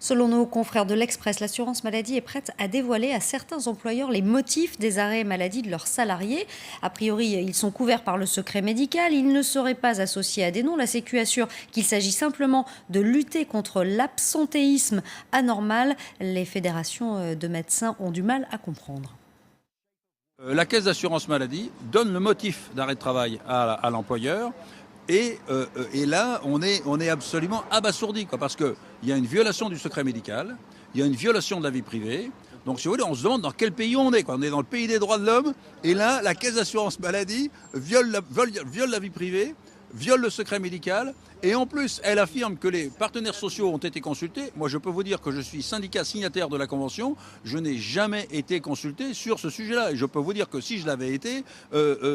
Selon nos confrères de l'Express, l'assurance maladie est prête à dévoiler à certains employeurs les motifs des arrêts maladie de leurs salariés. A priori, ils sont couverts par le secret médical. Ils ne seraient pas associés à des noms. La Sécu assure qu'il s'agit simplement de lutter contre l'absentéisme anormal. Les fédérations de médecins ont du mal à comprendre. La caisse d'assurance maladie donne le motif d'arrêt de travail à l'employeur. Et là, on est absolument abasourdi, parce qu'il y a une violation du secret médical, il y a une violation de la vie privée. Donc, si vous voulez, on se demande dans quel pays on est. On est dans le pays des droits de l'homme, et là, la caisse d'assurance maladie viole la vie privée, viole le secret médical, et en plus, elle affirme que les partenaires sociaux ont été consultés. Moi, je peux vous dire que je suis syndicat signataire de la Convention, je n'ai jamais été consulté sur ce sujet-là. Et je peux vous dire que si je l'avais été,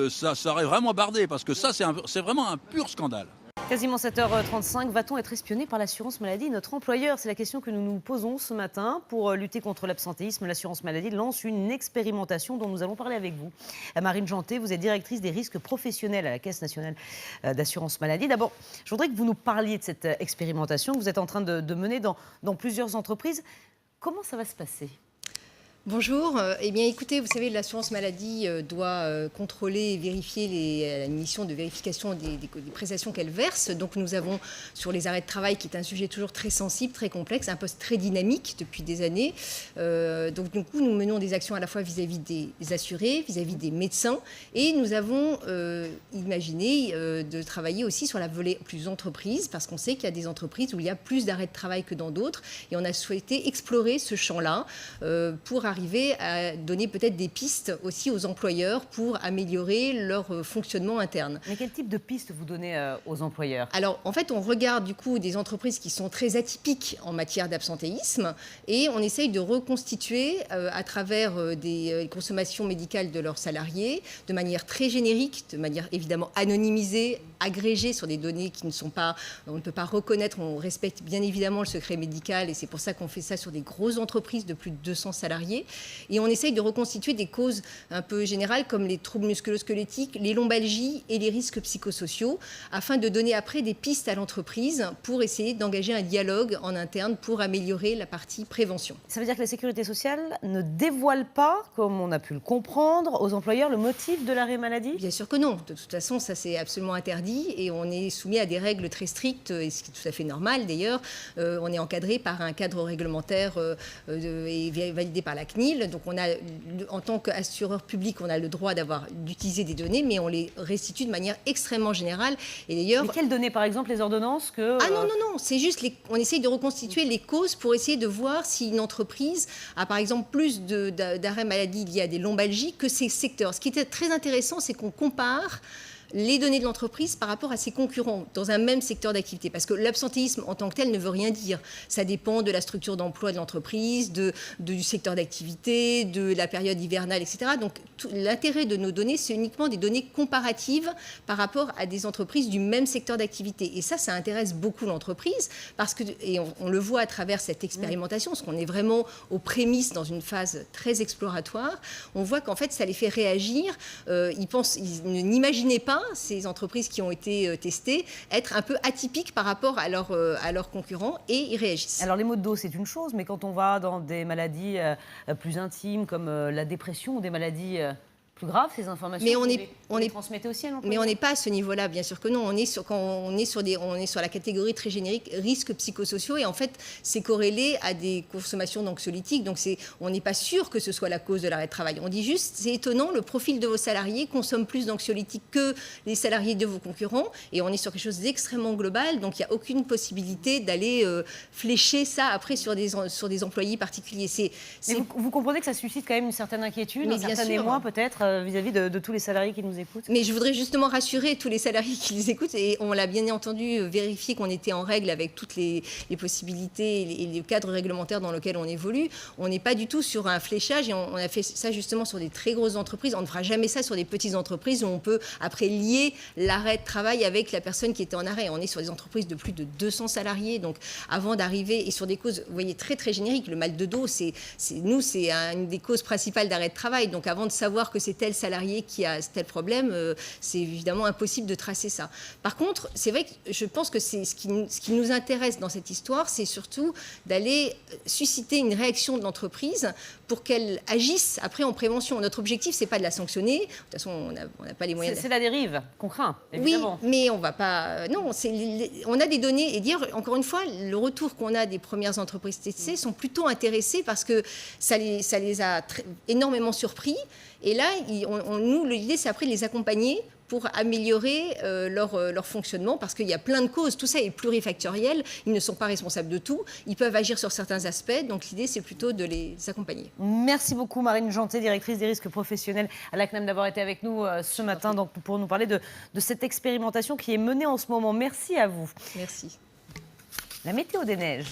ça aurait vraiment bardé, parce que ça, c'est vraiment un pur scandale. Quasiment 7h35, va-t-on être espionné par l'assurance maladie, notre employeur? C'est la question que nous nous posons ce matin. Pour lutter contre l'absentéisme, l'assurance maladie lance une expérimentation dont nous allons parler avec vous. Marine Janté, vous êtes directrice des risques professionnels à la Caisse nationale d'assurance maladie. D'abord, je voudrais que vous nous parliez de cette expérimentation que vous êtes en train de mener dans plusieurs entreprises. Comment ça va se passer ? Bonjour. Eh bien, écoutez, vous savez, l'assurance maladie doit contrôler et vérifier la mission de vérification des prestations qu'elle verse. Donc, nous avons sur les arrêts de travail, qui est un sujet toujours très sensible, très complexe, un poste très dynamique depuis des années. Donc, du coup, nous menons des actions à la fois vis-à-vis des assurés, vis-à-vis des médecins, et nous avons imaginé de travailler aussi sur la volée plus entreprise, parce qu'on sait qu'il y a des entreprises où il y a plus d'arrêts de travail que dans d'autres, et on a souhaité explorer ce champ-là pour arriver à donner peut-être des pistes aussi aux employeurs pour améliorer leur fonctionnement interne. Mais quel type de pistes vous donnez aux employeurs ? Alors, en fait, on regarde du coup des entreprises qui sont très atypiques en matière d'absentéisme et on essaye de reconstituer à travers des consommations médicales de leurs salariés de manière très générique, de manière évidemment anonymisée, agrégée sur des données qui ne sont pas, on ne peut pas reconnaître, on respecte bien évidemment le secret médical et c'est pour ça qu'on fait ça sur des grosses entreprises de plus de 200 salariés. Et on essaye de reconstituer des causes un peu générales comme les troubles musculo-squelettiques, les lombalgies et les risques psychosociaux, afin de donner après des pistes à l'entreprise pour essayer d'engager un dialogue en interne pour améliorer la partie prévention. Ça veut dire que la sécurité sociale ne dévoile pas, comme on a pu le comprendre, aux employeurs le motif de l'arrêt maladie ? Bien sûr que non. De toute façon, ça c'est absolument interdit et on est soumis à des règles très strictes, et ce qui est tout à fait normal d'ailleurs. On est encadré par un cadre réglementaire et validé par la CNIL. Donc on a, en tant qu'assureur public, on a le droit d'utiliser des données, mais on les restitue de manière extrêmement générale. Et d'ailleurs, mais quelles données, par exemple, les ordonnances que... Ah non, c'est juste, on essaye de reconstituer les causes pour essayer de voir si une entreprise a, par exemple, plus d'arrêts maladie liés à des lombalgies que ces secteurs. Ce qui était très intéressant, c'est qu'on compare les données de l'entreprise par rapport à ses concurrents dans un même secteur d'activité. Parce que l'absentéisme en tant que tel ne veut rien dire. Ça dépend de la structure d'emploi de l'entreprise, du secteur d'activité, de la période hivernale, etc. Donc l'intérêt de nos données, c'est uniquement des données comparatives par rapport à des entreprises du même secteur d'activité. Et ça intéresse beaucoup l'entreprise, parce que, et on le voit à travers cette expérimentation, parce qu'on est vraiment aux prémices dans une phase très exploratoire, on voit qu'en fait ça les fait réagir. Ils n'imaginaient pas, ces entreprises qui ont été testées, être un peu atypiques par rapport à leurs concurrents, et ils réagissent. Alors les maux de dos, c'est une chose, mais quand on va dans des maladies plus intimes comme la dépression ou des maladies plus graves, ces informations, mais on les transmettez aussi à l'employeur. Mais on n'est pas à ce niveau-là, bien sûr que non. On est sur la catégorie très générique risques psychosociaux, et en fait, c'est corrélé à des consommations d'anxiolytiques. Donc on n'est pas sûr que ce soit la cause de l'arrêt de travail. On dit juste, c'est étonnant, le profil de vos salariés consomme plus d'anxiolytiques que les salariés de vos concurrents, et on est sur quelque chose d'extrêmement global. Donc il n'y a aucune possibilité d'aller flécher ça après sur des employés particuliers. Mais vous comprenez que ça suscite quand même une certaine inquiétude, un certain émoi peut-être vis-à-vis de tous les salariés qui nous écoutent. Mais je voudrais justement rassurer tous les salariés qui les écoutent, et on l'a bien entendu vérifier qu'on était en règle avec toutes les possibilités et les cadres réglementaires dans lesquels on évolue. On n'est pas du tout sur un fléchage, et on a fait ça justement sur des très grosses entreprises. On ne fera jamais ça sur des petites entreprises où on peut après lier l'arrêt de travail avec la personne qui était en arrêt. On est sur des entreprises de plus de 200 salariés, donc avant d'arriver, et sur des causes, vous voyez, très très génériques. Le mal de dos, c'est une des causes principales d'arrêt de travail. Donc avant de savoir que c'était tel salarié qui a tel problème, c'est évidemment impossible de tracer ça. Par contre, c'est vrai que je pense que c'est ce qui nous intéresse dans cette histoire, c'est surtout d'aller susciter une réaction de l'entreprise pour qu'elle agisse après en prévention. Notre objectif, c'est pas de la sanctionner. De toute façon, on n'a pas les moyens. C'est la dérive qu'on craint, évidemment. Oui, mais on va pas. Non, on a des données et dire encore une fois, le retour qu'on a des premières entreprises testées sont plutôt intéressées parce que ça les a énormément surpris. Et là, nous, l'idée, c'est après de les accompagner pour améliorer leur fonctionnement, parce qu'il y a plein de causes. Tout ça est plurifactoriel. Ils ne sont pas responsables de tout. Ils peuvent agir sur certains aspects. Donc l'idée, c'est plutôt de les accompagner. Merci beaucoup, Marine Janté, directrice des risques professionnels à la CNAM, d'avoir été avec nous ce matin donc, pour nous parler de cette expérimentation qui est menée en ce moment. Merci à vous. Merci. La météo des neiges.